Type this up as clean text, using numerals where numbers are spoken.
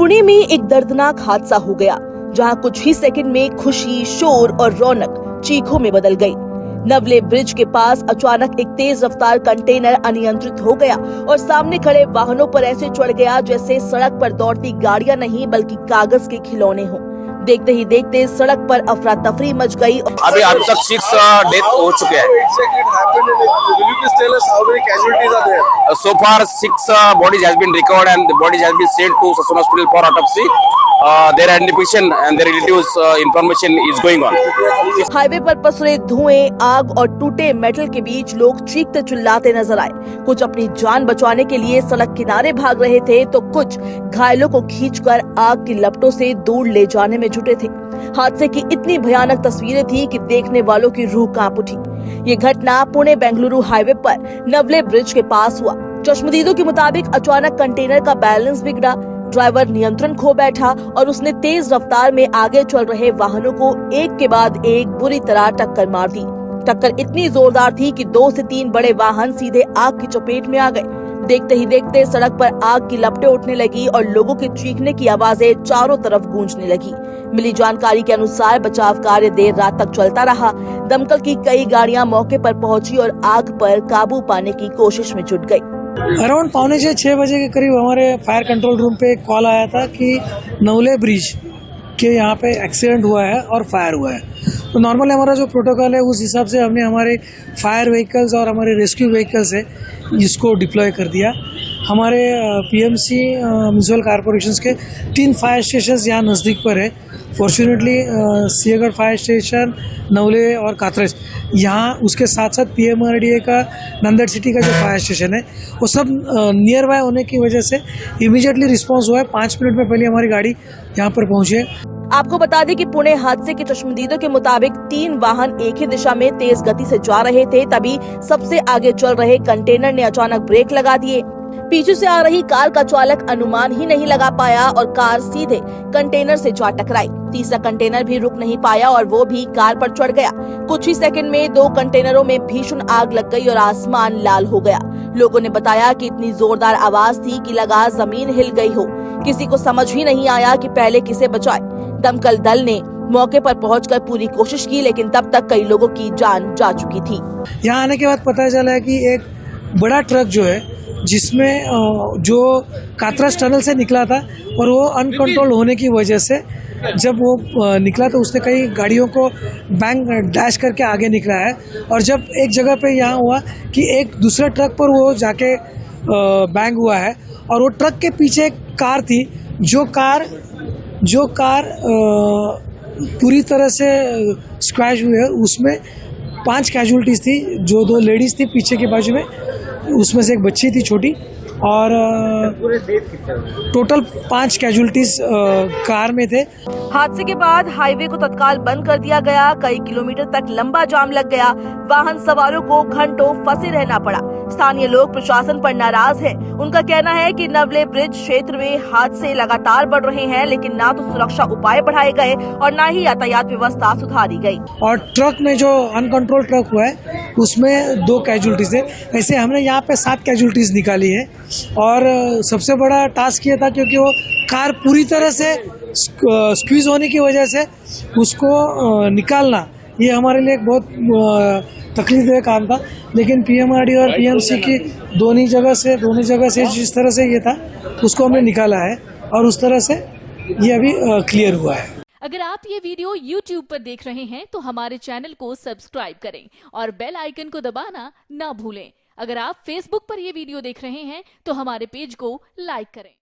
पुणे में एक दर्दनाक हादसा हो गया, जहां कुछ ही सेकंड में खुशी, शोर और रौनक चीखों में बदल गई। नवले ब्रिज के पास अचानक एक तेज रफ्तार कंटेनर अनियंत्रित हो गया और सामने खड़े वाहनों पर ऐसे चढ़ गया जैसे सड़क पर दौड़ती गाड़ियां नहीं बल्कि कागज के खिलौने हों। देखते ही देखते सड़क पर अफरा तफरी मच गई। अभी तक 6 डेथ हो चुके हैं। So far 6 bodies has been recovered and the bodies has been sent to Sassoon Hospital for autopsy. Their identification and their relatives information is going on. Highway पर पसरे धुएं, आग और टूटे मेटल के बीच लोग चीखते चिल्लाते नजर आए। कुछ अपनी जान बचाने के लिए सड़क किनारे भाग रहे थे तो कुछ घायलों को खींचकर आग की लपटों से दूर ले जाने में जुटे थे। हादसे की इतनी भयानक तस्वीरें थी कि देखने वालों की रूह कांप उठी। ये घटना पुणे बेंगलुरु हाईवे पर नवले ब्रिज के पास हुआ। चश्मदीदों के मुताबिक अचानक कंटेनर का बैलेंस बिगड़ा, ड्राइवर नियंत्रण खो बैठा और उसने तेज रफ्तार में आगे चल रहे वाहनों को एक के बाद एक बुरी तरह टक्कर मार दी। टक्कर इतनी जोरदार थी कि 2 से 3 बड़े वाहन सीधे आग की चपेट में आ गए। देखते ही देखते सड़क पर आग की लपटें उठने लगी और लोगों के चीखने की आवाजें चारों तरफ गूंजने लगी। मिली जानकारी के अनुसार बचाव कार्य देर रात तक चलता रहा। दमकल की कई गाड़ियां मौके पर पहुंची और आग पर काबू पाने की कोशिश में जुट गई। अराउंड 5:45-6 बजे के करीब हमारे फायर कंट्रोल रूम पे एक कॉल आया था कि नवले ब्रिज के यहाँ पे एक्सीडेंट हुआ है और फायर हुआ है। तो नॉर्मली हमारा जो प्रोटोकॉल है उस हिसाब से हमने हमारे फायर व्हीकल्स और हमारे रेस्क्यू व्हीकल्स है इसको डिप्लॉय कर दिया। हमारे पीएमसी म्यूनसिपल कॉरपोरेशंस के 3 फायर स्टेशंस यहाँ नज़दीक पर है। Fortunately Sinhagad fire station, Navale और कात्रज, यहाँ उसके साथ साथ पीएमआरडीए का नंदेड़ सिटी का जो फायर स्टेशन है वो सब नियर बाय होने की वजह से इमीडिएटली रिस्पांस हुआ है। 5 मिनट में पहले हमारी गाड़ी यहाँ पर पहुँची है। आपको बता दें कि पुणे हादसे के चश्मदीदों के मुताबिक 3 वाहन एक ही दिशा में तेज गति से जा रहे थे, तभी सबसे आगे चल रहे कंटेनर ने अचानक ब्रेक लगा दिए। पीछे से आ रही कार का चालक अनुमान ही नहीं लगा पाया और कार सीधे कंटेनर से जा टकराई। तीसरा कंटेनर भी रुक नहीं पाया और वो भी कार पर चढ़ गया। कुछ ही सेकंड में 2 कंटेनरों में भीषण आग लग गई और आसमान लाल हो गया। लोगों ने बताया कि इतनी जोरदार आवाज थी कि लगा जमीन हिल गई हो। किसी को समझ ही नहीं आया कि पहले किसे बचाए। दमकल दल ने मौके पर पहुंचकर पूरी कोशिश की, लेकिन तब तक कई लोगों की जान जा चुकी थी। यहाँ आने के बाद पता चला है कि एक बड़ा ट्रक जो है जिसमें जो कात्रज टनल से निकला था और वो अनकंट्रोल होने की वजह से जब वो निकला तो उसने कई गाड़ियों को बैंक डैश करके आगे निकला है। और जब एक जगह पे यहाँ हुआ कि एक दूसरे ट्रक पर वो जाके बैंग हुआ है और वो ट्रक के पीछे एक कार थी जो कार पूरी तरह से स्क्रैच हुई है। उसमें 5 कैजुअलिटीज़ थी, जो 2 लेडीज़ थी पीछे के बाजू में, उसमें से एक बच्ची थी छोटी, और टोटल 5 कैजुअलिटीज कार में थे। हादसे के बाद हाईवे को तत्काल बंद कर दिया गया। कई किलोमीटर तक लंबा जाम लग गया। वाहन सवारों को घंटों फंसे रहना पड़ा। स्थानीय लोग प्रशासन पर नाराज हैं। उनका कहना है कि नवले ब्रिज क्षेत्र में हादसे लगातार बढ़ रहे हैं, लेकिन ना तो सुरक्षा उपाय बढ़ाए गए और ना ही यातायात व्यवस्था सुधारी गई। और ट्रक में जो अनकंट्रोल ट्रक हुआ है उसमें 2 कैजुअलिटीज है। ऐसे हमने यहाँ पे 7 कैजुअलिटीज निकाली है। और सबसे बड़ा टास्क ये था क्योंकि वो कार पूरी तरह से स्क्वीज होने की वजह से उसको निकालना ये हमारे लिए एक बहुत तकलीफदेह काम था। लेकिन पीएमआरडी और पीएमसी की दोनों जगह से जिस तरह से ये था उसको हमने निकाला है और उस तरह से ये अभी क्लियर हुआ है। अगर आप ये वीडियो YouTube पर देख रहे हैं तो हमारे चैनल को सब्सक्राइब करें और बेल आइकन को दबाना ना भूलें। अगर आप Facebook पर ये वीडियो देख रहे हैं तो हमारे पेज को लाइक करें।